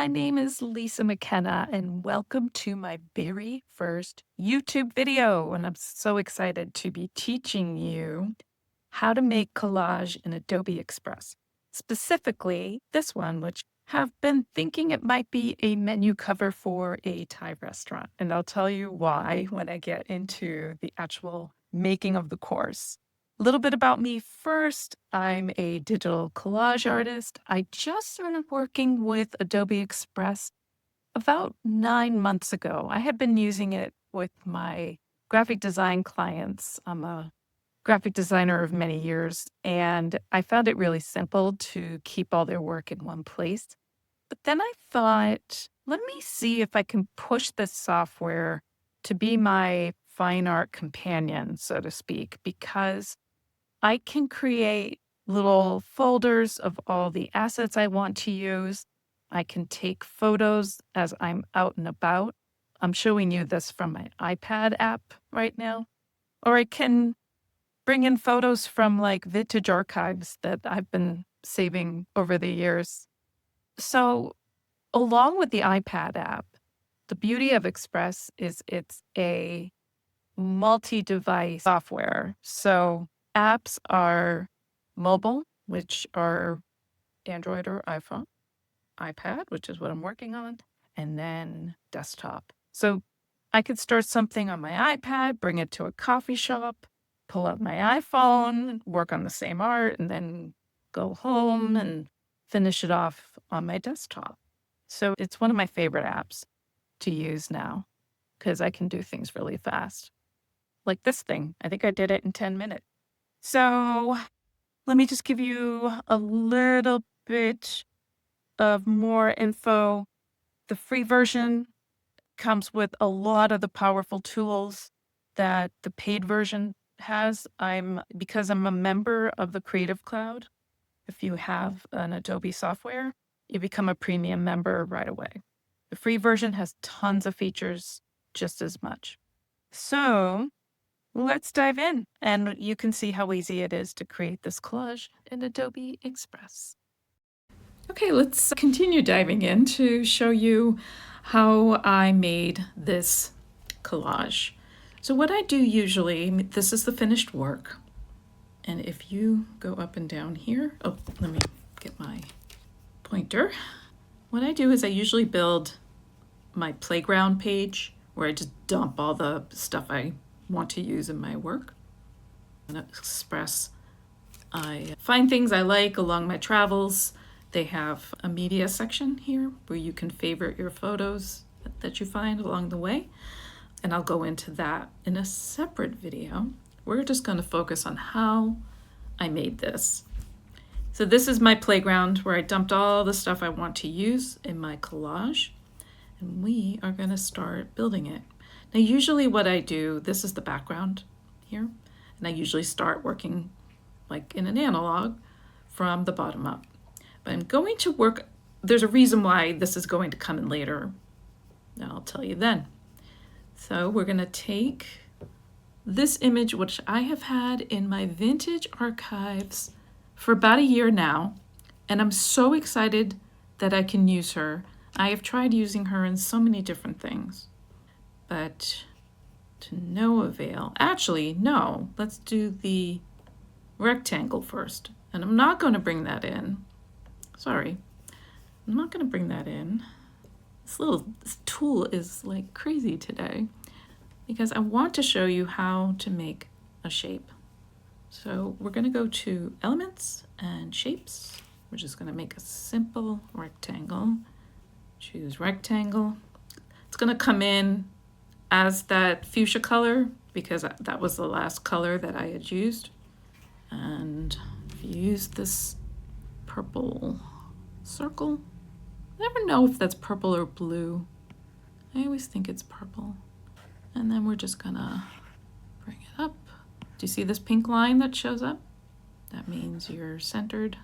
my name is Lisa McKenna, and welcome to my very first YouTube video. And I'm so excited to be teaching you how to make collage in Adobe Express. Specifically, this one, which have been thinking it might be a menu cover for a Thai restaurant. And I'll tell you why when I get into the actual making of the course. A little bit about me first. I'm a digital collage artist. I just started working with Adobe Express about 9 months ago. I had been using it with my graphic design clients. I'm a graphic designer of many years, and I found it really simple to keep all their work in one place. But then I thought, let me see if I can push this software to be my fine art companion, so to speak, because I can create little folders of all the assets I want to use. I can take photos as I'm out and about. I'm showing you this from my iPad app right now. Or I can bring in photos from like vintage archives that I've been saving over the years. So, along with the iPad app, the beauty of Express is it's a multi-device software. So apps are mobile, which are Android or iPhone, iPad, which is what I'm working on, and then desktop. So I could start something on my iPad, bring it to a coffee shop, pull up my iPhone, work on the same art, and then go home and finish it off on my desktop. So it's one of my favorite apps to use now because I can do things really fast. Like this thing. I think I did it in 10 minutes. So let me just give you a little bit of more info. The free version comes with a lot of the powerful tools that the paid version has. Because I'm a member of the Creative Cloud. If you have an Adobe software, you become a premium member right away. The free version has tons of features, just as much. So let's dive in, and you can see how easy it is to create this collage in Adobe Express. Okay, let's continue diving in to show you how I made this collage. So what I do usually, this is the finished work, and if you go up and down here, oh, let me get my pointer. What I do is I usually build my playground page where I just dump all the stuff I want to use in my work. In Express, I find things I like along my travels. They have a media section here where you can favorite your photos that you find along the way. And I'll go into that in a separate video. We're just going to focus on how I made this. So this is my playground where I dumped all the stuff I want to use in my collage. And we are going to start building it. Now, usually what I do, this is the background here, and I usually start working like in an analog from the bottom up. But I'm going to work, there's a reason why this is going to come in later, and I'll tell you then. So we're going to take this image, which I have had in my vintage archives for about a year now, and I'm so excited that I can use her. I have tried using her in so many different things, but to no avail. Actually, no, let's do the rectangle first. And I'm not going to bring that in. Sorry, I'm not going to bring that in. This tool is like crazy today because I want to show you how to make a shape. So we're going to go to Elements and Shapes. We're just going to make a simple rectangle. Choose rectangle. It's going to come in as that fuchsia color because that was the last color that I had used. And if you use this purple circle, I never know if that's purple or blue. I always think it's purple. And then we're just gonna bring it up. Do you see this pink line that shows up? That means you're centered.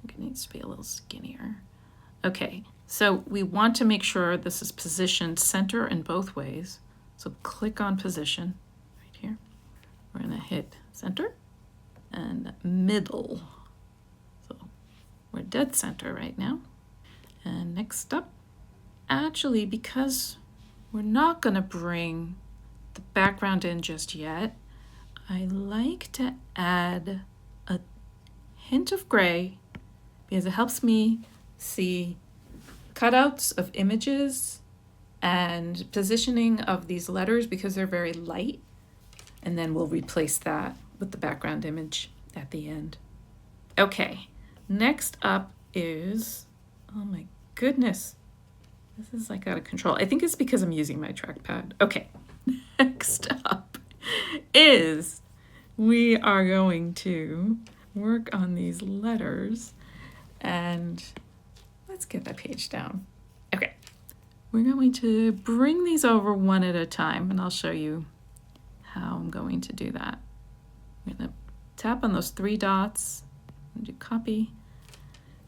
It needs to be a little skinnier. Okay, so we want to make sure this is positioned center in both ways. So click on position right here. We're gonna hit center and middle. So we're dead center right now. And next up, actually, because we're not going to bring the background in just yet, I like to add a hint of gray because it helps me see cutouts of images and positioning of these letters because they're very light. And then we'll replace that with the background image at the end. Okay, next up is, oh my goodness, this is like out of control. I think it's because I'm using my trackpad. Okay, next up is we are going to work on these letters, and let's get that page down. Okay, we're going to bring these over one at a time, and I'll show you how I'm going to do that. I'm going to tap on those three dots and do copy.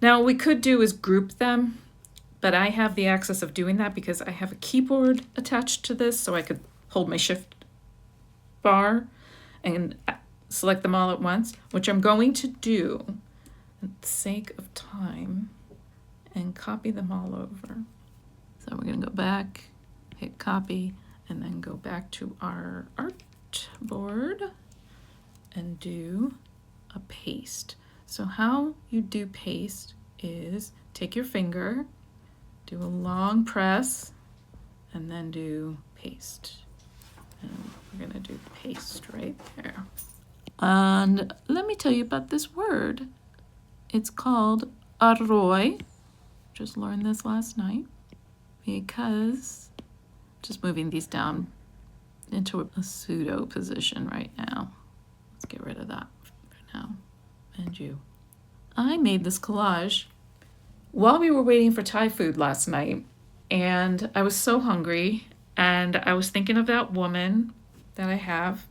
Now what we could do is group them, but I have the access of doing that because I have a keyboard attached to this, so I could hold my shift bar and select them all at once, which I'm going to do for the sake of time and copy them all over. So we're going to go back, hit copy, and then go back to our artboard and do a paste. So how you do paste is take your finger, do a long press, and then do paste. And we're going to do paste right there. And let me tell you about this word. It's called arroy. Just learned this last night because just moving these down into a pseudo position right now. Let's get rid of that for now. And you. I made this collage while we were waiting for Thai food last night, and I was so hungry, and I was thinking of that woman that I have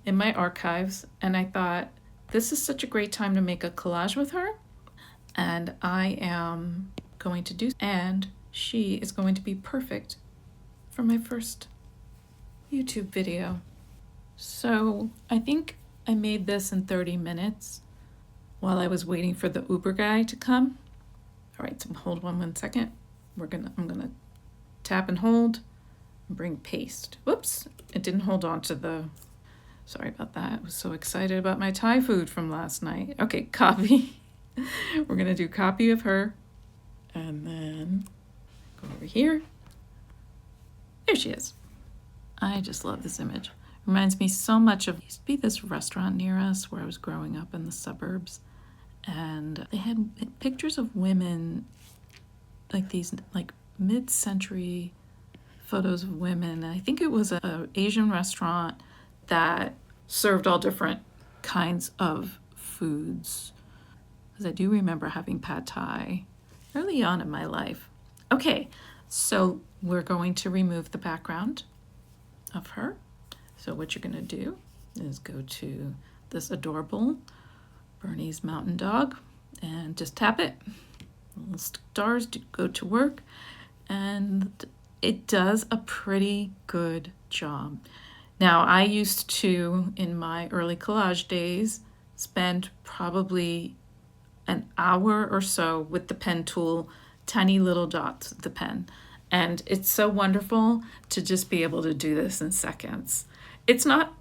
in my archives, and I thought, this is such a great time to make a collage with her, and I am going to do, and she is going to be perfect for my first YouTube video. So I think I made this in 30 minutes while I was waiting for the Uber guy to come. All right, so hold on 1 second. I'm gonna tap and hold and bring paste. Whoops, it didn't hold on to the, sorry about that. I was so excited about my Thai food from last night. Okay, copy. We're gonna do copy of her and then go over here. There she is. I just love this image. Reminds me so much of, used to be this restaurant near us where I was growing up in the suburbs, and they had pictures of women, like these like mid-century photos of women. I think it was an Asian restaurant that served all different kinds of foods, because I do remember having pad thai early on in my life. Okay, so we're going to remove the background of her. So what you're going to do is go to this adorable Bernese Mountain Dog and just tap it. Little stars go to work, and it does a pretty good job. Now, I used to, in my early collage days, spend probably an hour or so with the pen tool, tiny little dots with the pen. And it's so wonderful to just be able to do this in seconds. It's not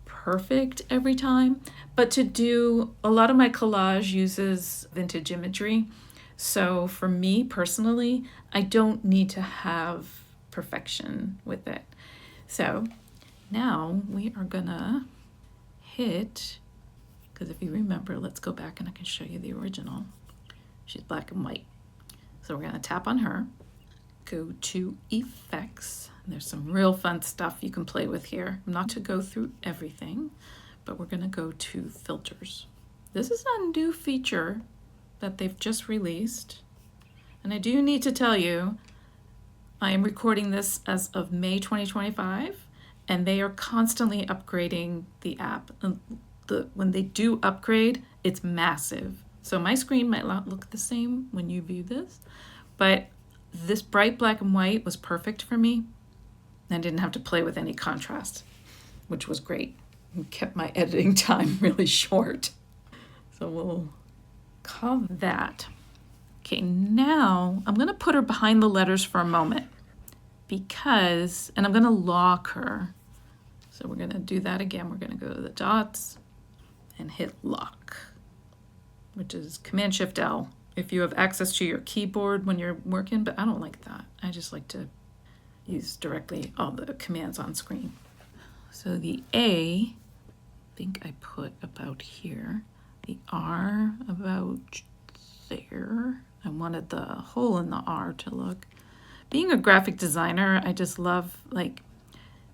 perfect every time, but to do, a lot of my collage uses vintage imagery. So for me personally, I don't need to have perfection with it. So now we are gonna hit, because if you remember, let's go back and I can show you the original. She's black and white. So we're gonna tap on her, go to effects. There's some real fun stuff you can play with here. I'm not to go through everything, but we're gonna go to filters. This is a new feature that they've just released. And I do need to tell you, I am recording this as of May 2025, and they are constantly upgrading the app. And when they do upgrade, it's massive. So my screen might not look the same when you view this, but this bright black and white was perfect for me. I didn't have to play with any contrast, which was great. It kept my editing time really short. So we'll call that Okay, now I'm gonna put her behind the letters for a moment and I'm gonna lock her. So we're gonna do that again. We're gonna go to the dots and hit lock, which is Command-Shift-L if you have access to your keyboard when you're working, but I don't like that. I just like to use directly all the commands on screen. So the A, I think I put about here. The R about there. I wanted the hole in the R to look. Being a graphic designer, I just love like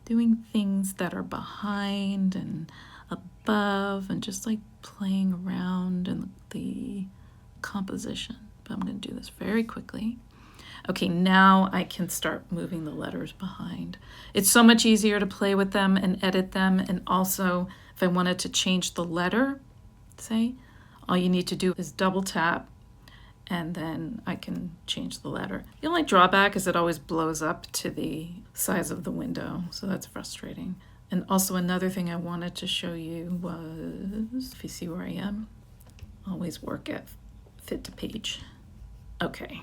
doing things that are behind and above and just like playing around in the composition. But I'm going to do this very quickly. Okay, now I can start moving the letters behind. It's so much easier to play with them and edit them. And also, if I wanted to change the letter, say, all you need to do is double tap and then I can change the letter. The only drawback is it always blows up to the size of the window, so that's frustrating. And also another thing I wanted to show you was, if you see where I am, always work at fit to page. Okay.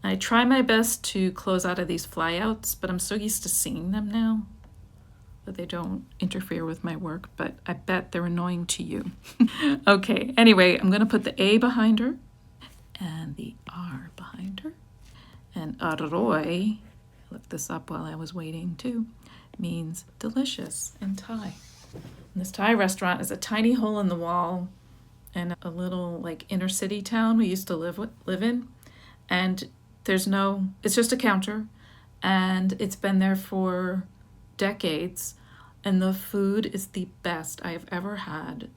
I try my best to close out of these flyouts, but I'm so used to seeing them now that they don't interfere with my work, but I bet they're annoying to you. Okay, anyway, I'm gonna put the A behind her and the R behind her. And Arroy, looked this up while I was waiting too, means delicious in Thai. And this Thai restaurant is a tiny hole in the wall in a little like inner city town we used to live in. And it's just a counter and it's been there for decades. And the food is the best I have ever had,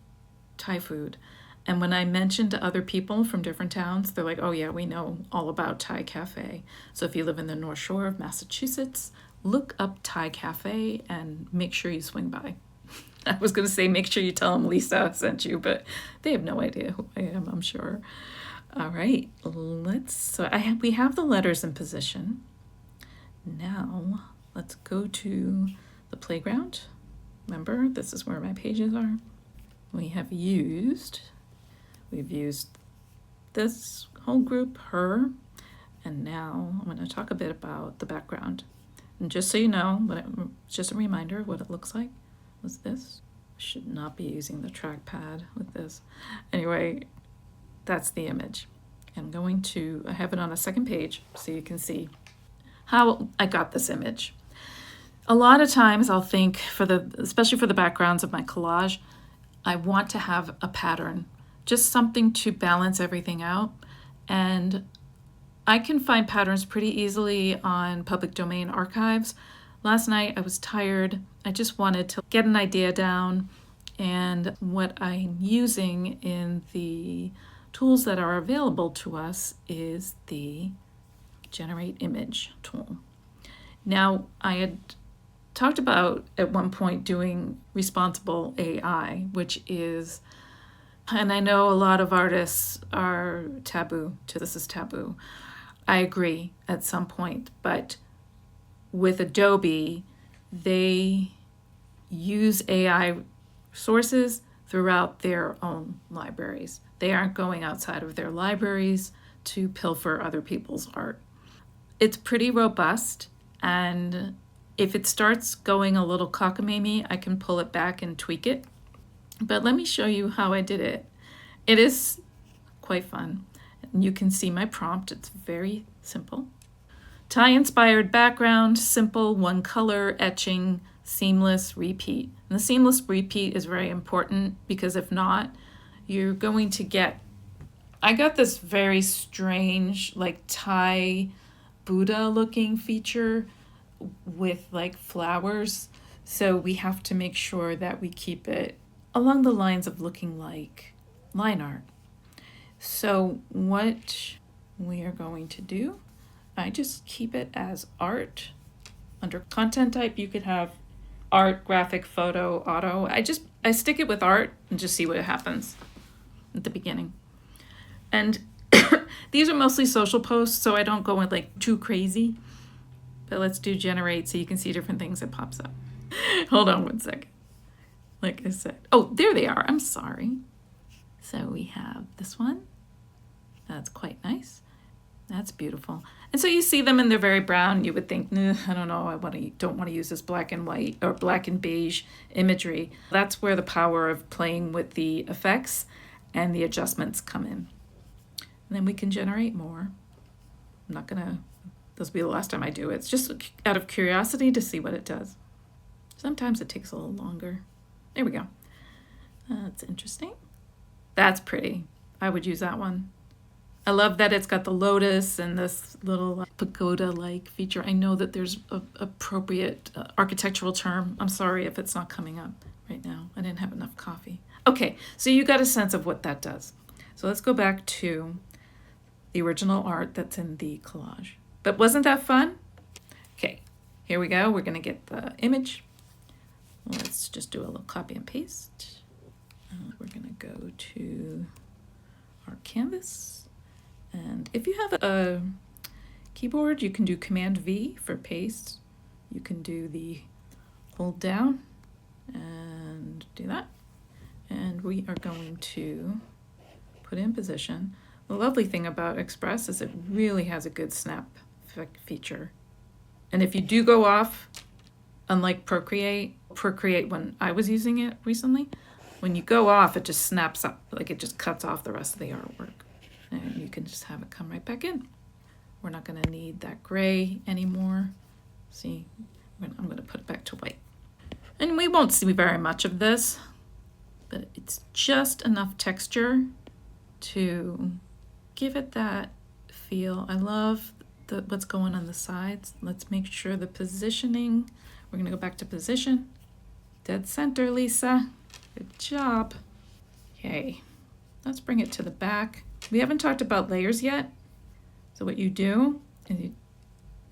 Thai food. And when I mention to other people from different towns, they're like, oh yeah, we know all about Thai Cafe. So if you live in the North Shore of Massachusetts, look up Thai Cafe and make sure you swing by. I was gonna say, make sure you tell them Lisa sent you, but they have no idea who I am, I'm sure. All right, we have the letters in position. Now, let's go to the playground. Remember, this is where my pages are. We've used this whole group, her, and now I'm going to talk a bit about the background. And just so you know, just a reminder of what it looks like was this. I should not be using the trackpad with this. Anyway, that's the image. I have it on a second page so you can see how I got this image. A lot of times I'll think, especially for the backgrounds of my collage, I want to have a pattern, just something to balance everything out. And I can find patterns pretty easily on public domain archives. Last night I was tired. I just wanted to get an idea down, and what I'm using in the tools that are available to us is the Generate Image tool. Now, I had talked about at one point doing responsible AI, which is, and I know a lot of artists are taboo to this is taboo. I agree at some point, but with Adobe, they use AI sources throughout their own libraries. They aren't going outside of their libraries to pilfer other people's art. It's pretty robust, and if it starts going a little cockamamie, I can pull it back and tweak it. But let me show you how I did it. It is quite fun. You can see my prompt. It's very simple. Thai-inspired background, simple, one color, etching, seamless, repeat. And the seamless repeat is very important because if not, you're going to get, I got this very strange, like Thai Buddha looking feature with like flowers. So we have to make sure that we keep it along the lines of looking like line art. So what we are going to do, I just keep it as art. Under content type, you could have art, graphic, photo, auto. I stick it with art and just see what happens at the beginning. And these are mostly social posts, so I don't go with like too crazy. But let's do generate so you can see different things that pops up. Hold on one second. Like I said, oh, there they are. I'm sorry. So we have this one. That's quite nice. That's beautiful. And so you see them and they're very brown. You would think, nah, I don't know, don't want to use this black and white or black and beige imagery. That's where the power of playing with the effects and the adjustments come in. And then we can generate more. I'm not gonna, this will be the last time I do it. It's just out of curiosity to see what it does. Sometimes it takes a little longer. There we go. That's interesting. That's pretty. I would use that one. I love that it's got the lotus and this little pagoda-like feature. I know that there's an appropriate architectural term. I'm sorry if it's not coming up right now. I didn't have enough coffee. Okay, so you got a sense of what that does. So let's go back to the original art that's in the collage. But wasn't that fun? Okay, here we go. We're gonna get the image. Let's just do a little copy and paste. We're gonna go to our canvas. And if you have a keyboard, you can do Command V for paste. You can do the hold down and do that. And we are going to put in position. The lovely thing about Express is it really has a good snap feature. And if you do go off, unlike Procreate when I was using it recently, when you go off, it just snaps up, like it just cuts off the rest of the artwork. And you can just have it come right back in. We're not going to need that gray anymore. See, I'm going to put it back to white. And we won't see very much of this, but it's just enough texture to give it that feel. I love what's going on the sides. Let's make sure the positioning, we're going to go back to position. Dead center, Lisa. Good job. Okay, let's bring it to the back. We haven't talked about layers yet. So what you do is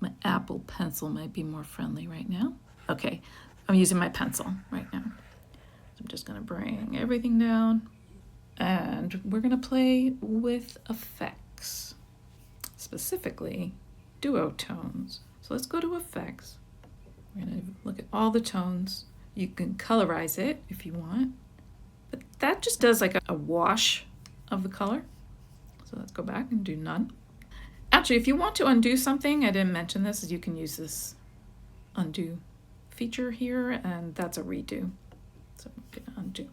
my Apple pencil might be more friendly right now. Okay, I'm using my pencil right now. So I'm just gonna bring everything down and we're gonna play with effects, specifically duotones. So let's go to effects. We're gonna look at all the tones. You can colorize it if you want, but that just does like a wash of the color. So let's go back and do none. Actually, if you want to undo something, I didn't mention this, is you can use this undo feature here, and that's a redo. So I'm gonna undo.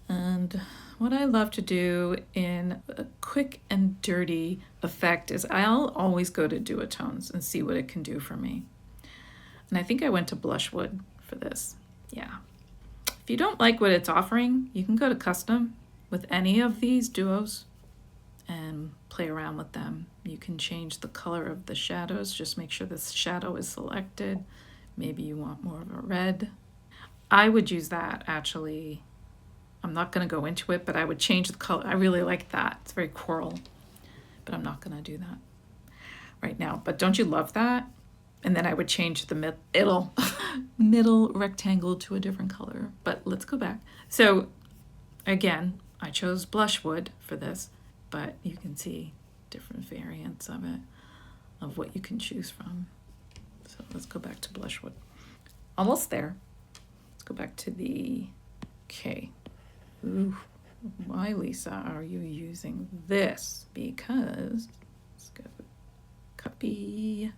And what I love to do in a quick and dirty effect is I'll always go to duotones and see what it can do for me. And I think I went to Blushwood for this. Yeah. If you don't like what it's offering, you can go to custom with any of these duos and play around with them. You can change the color of the shadows. Just make sure this shadow is selected. Maybe you want more of a red. I would use that actually. I'm not gonna go into it, but I would change the color. I really like that. It's very coral, but I'm not gonna do that right now. But don't you love that? And then I would change the middle rectangle to a different color. But let's go back. So again, I chose Blushwood for this, but you can see different variants of it, of what you can choose from. So let's go back to Blushwood. Almost there. Let's go back to the, okay. Ooh, why, Lisa, are you using this? Because, let's go copy,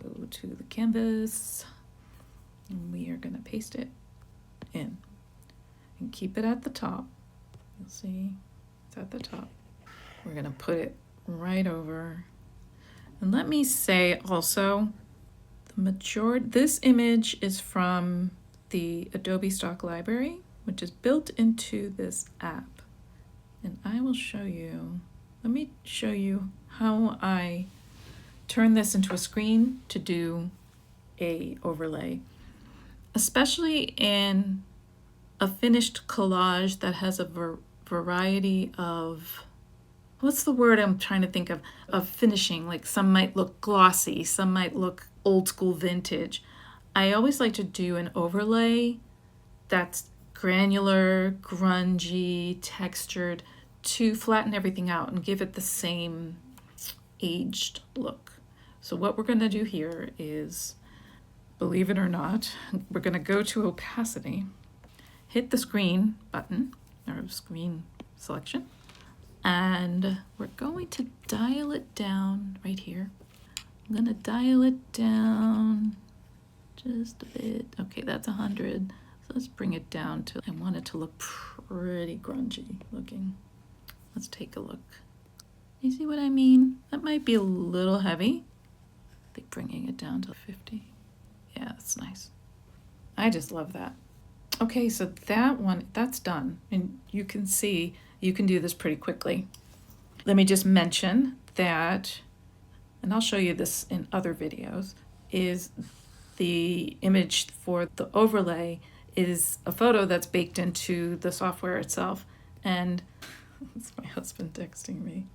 go to the canvas, and we are gonna paste it in and keep it at the top. You'll see it's at the top. We're gonna put it right over. And let me say also, this image is from the Adobe Stock Library, which is built into this app. And I will show you, let me show you how I turn this into a screen to do a overlay, especially in a finished collage that has a variety of, what's the word I'm trying to think of finishing. Like some might look glossy, some might look old school vintage. I always like to do an overlay that's granular, grungy, textured, to flatten everything out and give it the same aged look. So what we're gonna do here is, believe it or not, we're gonna go to opacity, hit the screen button, or screen selection, And we're going to dial it down right here. I'm going to dial it down just a bit. Okay, that's 100. So let's bring it down to, I want it to look pretty grungy looking. Let's take a look. You see what I mean? That might be a little heavy. I think bringing it down to 50. Yeah, that's nice. I just love that. Okay, so that one, that's done. And you can see, you can do this pretty quickly. Let me just mention that, and I'll show you this in other videos, is the image for the overlay is a photo that's baked into the software itself. And it's my husband texting me.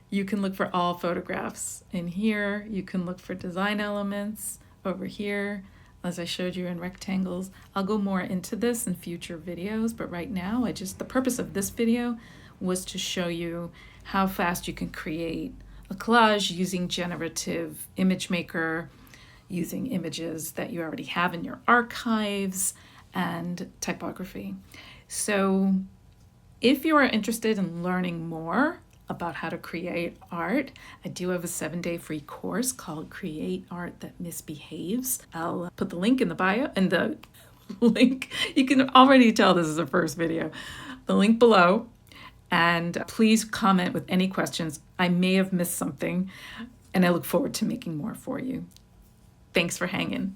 You can look for all photographs in here. You can look for design elements over here, as I showed you in rectangles. I'll go more into this in future videos, but right now, the purpose of this video was to show you how fast you can create a collage using generative image maker, using images that you already have in your archives, and typography. So if you are interested in learning more about how to create art, I do have a 7-day free course called Create Art That Misbehaves. I'll put the link in the bio, and the link, you can already tell this is the first video, the link below. And please comment with any questions. I may have missed something, and I look forward to making more for you. Thanks for hanging.